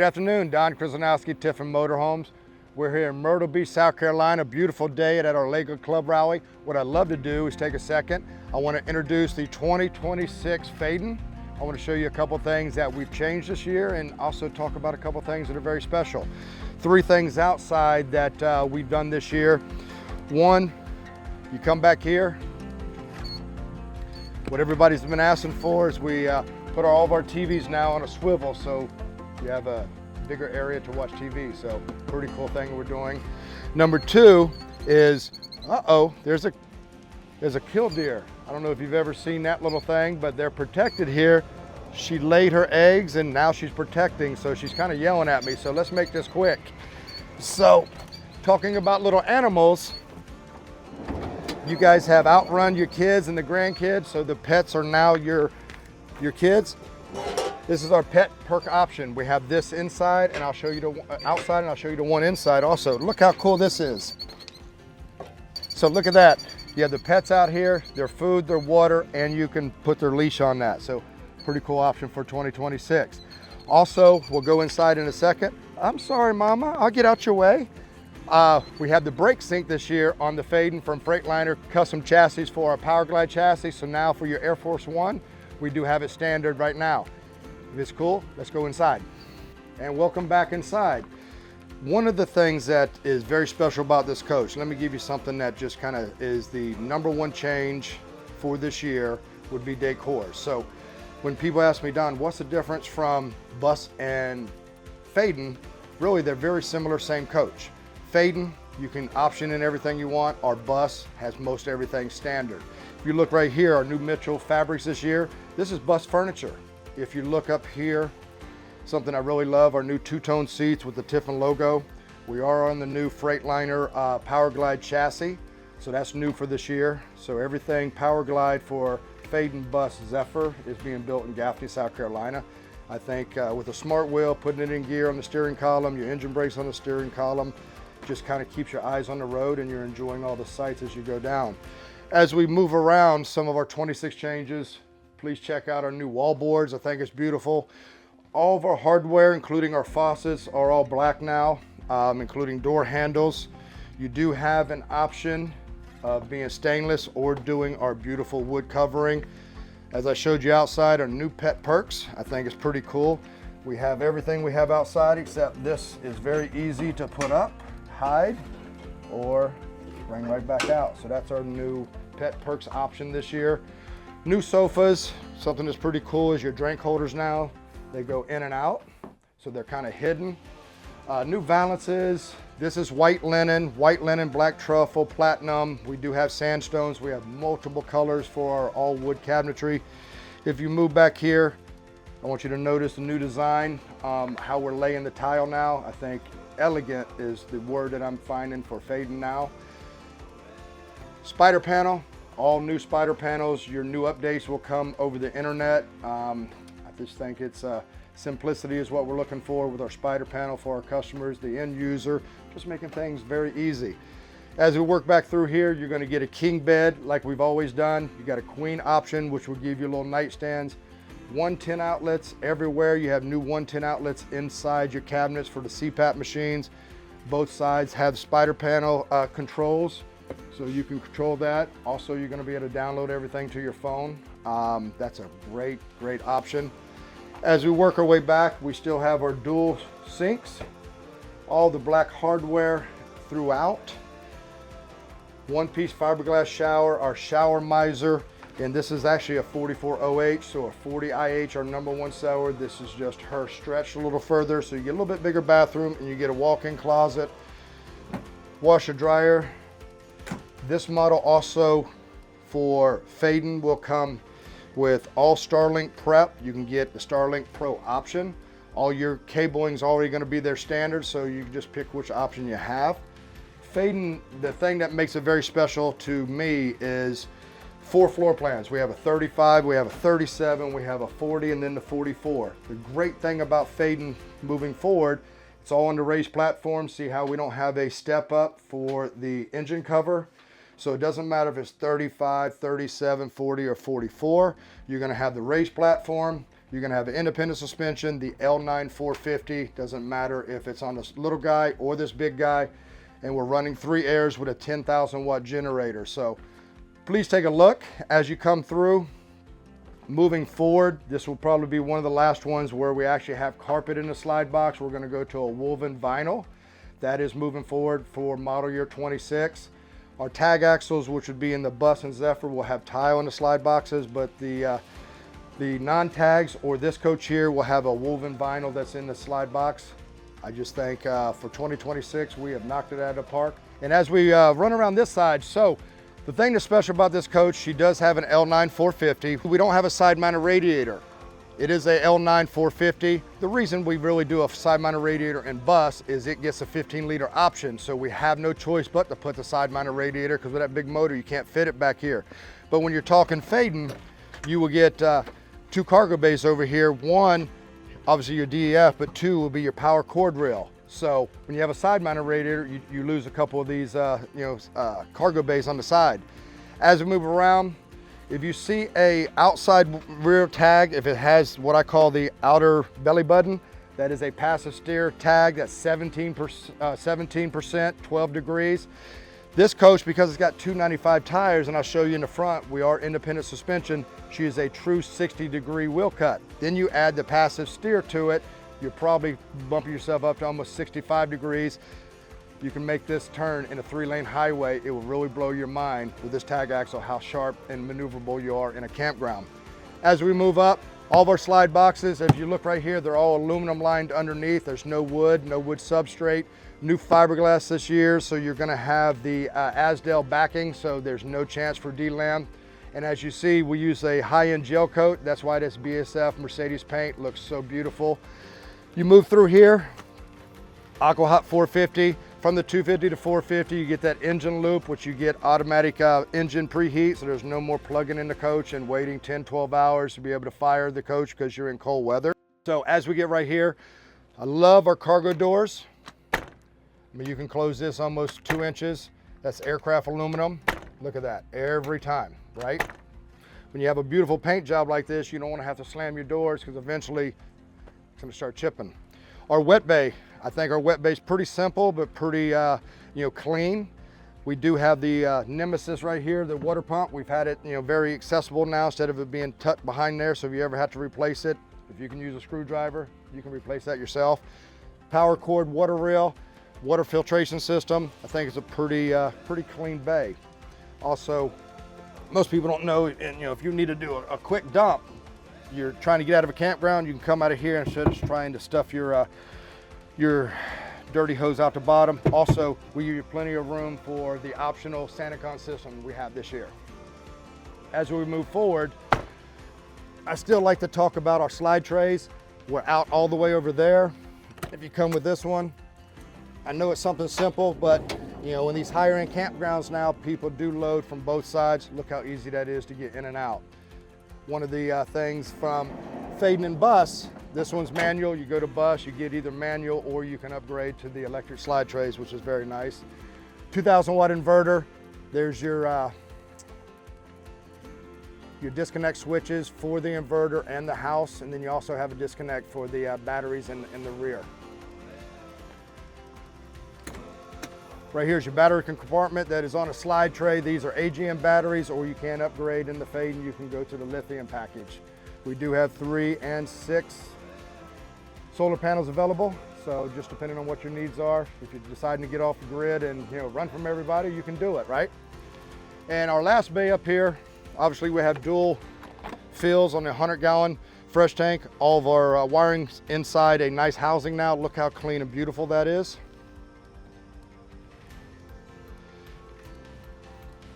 Good afternoon, Don Krzyzanowski, Tiffin Motorhomes. We're here in Myrtle Beach, South Carolina. Beautiful day at our Lakewood Club Rally. What I'd love to do is take a second. I want to introduce the 2026 Phaeton. I want to show you a couple things that we've changed this year and also talk about a couple things that are very special. 3 things outside that we've done this year. One, you come back here. What everybody's been asking for is we put all of our TVs now on a swivel, so you have a bigger area to watch TV. So pretty cool thing we're doing. Number 2 is, there's a killdeer. I don't know if you've ever seen that little thing, but they're protected here. She laid her eggs and now she's protecting, so she's kind of yelling at me. So let's make this quick. So talking about little animals, you guys have outrun your kids and the grandkids, so the pets are now your kids. This is our pet perk option. We have this inside, and I'll show you the outside, and I'll show you the one inside also. Look how cool this is. So look at that. You have the pets out here, their food, their water, and you can put their leash on that. So pretty cool option for 2026. Also, we'll go inside in a second. I'm sorry, Mama, I'll get out your way. We have the brake sync this year on the Phaeton from Freightliner custom chassis for our Power Glide chassis. So now for your Air Force One, we do have it standard right now. If it's cool, let's go inside. And welcome back inside. One of the things that is very special about this coach, let me give you something that just kind of is the #1 change for this year, would be decor. So when people ask me, Don, what's the difference from bus and Phaeton? Really, they're very similar, same coach. Phaeton, you can option in everything you want. Our bus has most everything standard. If you look right here, our new Mitchell fabrics this year, this is bus furniture. If you look up here, something I really love, our new 2-tone seats with the Tiffin logo. We are on the new Freightliner Power Glide chassis, so that's new for this year. So everything Power Glide for Phaeton Bus Zephyr is being built in Gaffney, South Carolina. I think with a smart wheel, putting it in gear on the steering column, your engine brakes on the steering column, just kind of keeps your eyes on the road and you're enjoying all the sights as you go down. As we move around some of our 26 changes, please check out our new wall boards. I think it's beautiful. All of our hardware, including our faucets, are all black now, including door handles. You do have an option of being stainless or doing our beautiful wood covering. As I showed you outside, our new pet perks, I think it's pretty cool. We have everything we have outside, except this is very easy to put up, hide, or bring right back out. So that's our new pet perks option this year. New sofas, something that's pretty cool is your drink holders now. They go in and out, so they're kind of hidden. New valances, this is white linen, black truffle, platinum. We do have sandstones. We have multiple colors for our all wood cabinetry. If you move back here, I want you to notice the new design, how we're laying the tile now. I think elegant is the word that I'm finding for Phaeton now. Spider panel. All new spider panels. Your new updates will come over the internet. I just think it's simplicity is what we're looking for with our spider panel for our customers, the end user, just making things very easy. As we work back through here, you're going to get a king bed like we've always done. You got a queen option, which will give you little nightstands. 110 outlets everywhere. You have new 110 outlets inside your cabinets for the CPAP machines. Both sides have spider panel controls, so you can control that. Also, you're going to be able to download everything to your phone. That's a great option. As we work our way back, we still have our dual sinks, all the black hardware throughout. One-piece fiberglass shower, our shower miser, and this is actually a 44 OH, so a 40 IH, our #1 seller. This is just her stretched a little further, so you get a little bit bigger bathroom and you get a walk-in closet. Washer dryer. This model also for Phaeton will come with all Starlink prep. You can get the Starlink Pro option. All your cabling is already going to be their standard, so you can just pick which option you have. Phaeton, the thing that makes it very special to me is 4 floor plans. We have a 35, we have a 37, we have a 40, and then the 44. The great thing about Phaeton moving forward, it's all on the raised platform. See how we don't have a step up for the engine cover? So it doesn't matter if it's 35, 37, 40, or 44. You're going to have the raised platform. You're gonna have an independent suspension, the L9 450, doesn't matter if it's on this little guy or this big guy, and we're running 3 airs with a 10,000 watt generator. So please take a look as you come through. Moving forward, this will probably be one of the last ones where we actually have carpet in the slide box. We're gonna go to a woven vinyl. That is moving forward for model year 26. Our tag axles, which would be in the Bus and Zephyr, will have tile in the slide boxes, but the non-tags or this coach here will have a woven vinyl that's in the slide box. I just think for 2026, we have knocked it out of the park. And as we run around this side, so the thing that's special about this coach, she does have an L9 450. We don't have a side-mounted radiator. It is a L9 450. The reason we really do a side-mounted radiator in Bus is it gets a 15-liter option, so we have no choice but to put the side-mounted radiator, because with that big motor, you can't fit it back here. But when you're talking Phaeton, you will get 2 cargo bays over here. One, obviously your DEF, but 2 will be your power cord rail. So when you have a side-mounted radiator, you lose a couple of these cargo bays on the side. As we move around, if you see a outside rear tag, if it has what I call the outer belly button, that is a passive steer tag. That's 17%, 12 degrees. This coach, because it's got 295 tires, and I'll show you in the front, we are independent suspension. She is a true 60-degree wheel cut. Then you add the passive steer to it, you're probably bumping yourself up to almost 65 degrees. You can make this turn in a 3-lane highway. It will really blow your mind with this tag axle, how sharp and maneuverable you are in a campground. As we move up, all of our slide boxes, as you look right here, they're all aluminum lined underneath. There's no wood substrate. New fiberglass this year, so you're gonna have the Asdale backing, so there's no chance for delam. And as you see, we use a high-end gel coat. That's why this BSF Mercedes paint looks so beautiful. You move through here, Aqua Hot 450. From the 250 to 450, you get that engine loop, which you get automatic engine preheat, so there's no more plugging in the coach and waiting 10, 12 hours to be able to fire the coach because you're in cold weather. So as we get right here, I love our cargo doors. I mean, you can close this almost 2 inches. That's aircraft aluminum. Look at that, every time, right? When you have a beautiful paint job like this, you don't want to have to slam your doors because eventually it's going to start chipping. Our wet bay, I think our wet bay is pretty simple, but pretty clean. We do have the Nemesis right here, the water pump. We've had it very accessible now instead of it being tucked behind there. So if you ever have to replace it, if you can use a screwdriver, you can replace that yourself. Power cord, water rail, water filtration system. I think it's a pretty clean bay. Also, most people don't know, and if you need to do a quick dump, you're trying to get out of a campground, you can come out of here instead of just trying to stuff your dirty hose out the bottom. Also, we give you plenty of room for the optional SantaCon system we have this year. As we move forward, I still like to talk about our slide trays. We're out all the way over there. If you come with this one, I know it's something simple, but in these higher end campgrounds now, people do load from both sides. Look how easy that is to get in and out. One of the things from Phaeton and Bus, this one's manual. You go to Bus, you get either manual or you can upgrade to the electric slide trays, which is very nice. 2,000 watt inverter. There's your disconnect switches for the inverter and the house, and then you also have a disconnect for the batteries in the rear. Right here's your battery compartment that is on a slide tray. These are AGM batteries, or you can upgrade in the Phaeton. You can go to the lithium package. We do have 3 and 6 solar panels available. So just depending on what your needs are, if you're deciding to get off the grid and run from everybody, you can do it, right? And our last bay up here, obviously we have dual fills on the 100-gallon fresh tank. All of our wiring's inside a nice housing now. Look how clean and beautiful that is.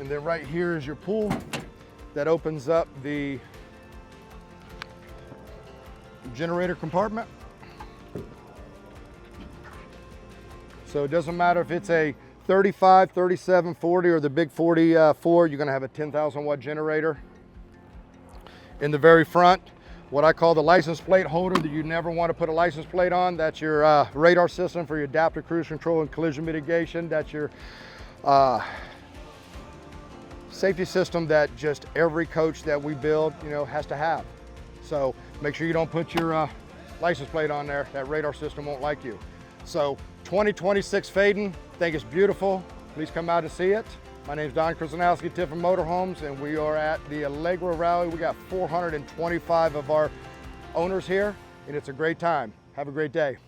And then right here is your pool that opens up the generator compartment. So it doesn't matter if it's a 35, 37, 40 or the big 44, you're gonna have a 10,000 watt generator. In the very front, what I call the license plate holder that you never want to put a license plate on. That's your radar system for your adaptive cruise control and collision mitigation. That's your safety system that just every coach that we build, has to have. So Make sure you don't put your license plate on there. That radar system won't like you. So 2026 Phaeton, think it's beautiful. Please come out and see it. My name is Krzyzanowski, Tiffin Motorhomes, and we are at the Allegro Rally. We got 425 of our owners here, and it's a great time. Have a great day.